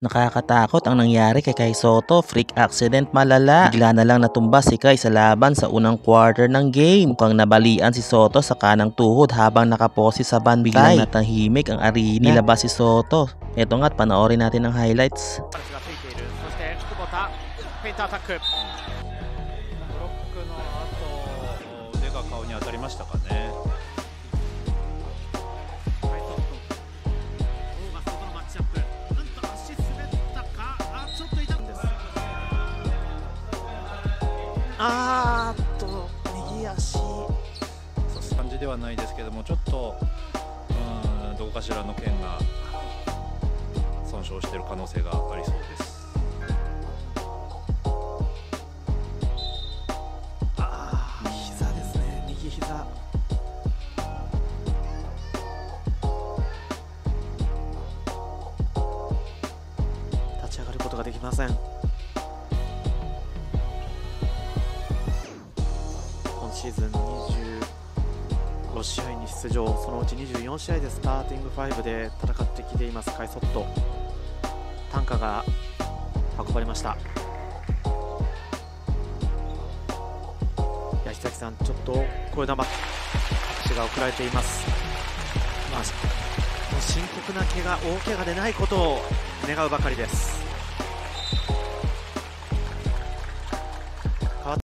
Nakakatakot ang nangyari kay Kai Sotto, freak accident malala. Bigla na lang natumba si Kai sa laban sa unang quarter ng game. Mukhang nabalian si Sotto sa kanang tuhod habang nakapose sa bantay. Biglang natahimik ang arena. Nilabas si Sotto. Eto nga't panoorin natin ang highlights. 顔に当たりましたかね。右足感じではないですけども、ちょっとどこかしらの腱が損傷している可能性がありそうです。立ち上がることができません。今シーズン25試合に出場、そのうち24試合でスターティング5で戦ってきていますカイ・ソット。担架が運ばれました。安崎さん、ちょっと声玉拍手が送られています。深刻な怪我、大怪我でないことを願うばかりです。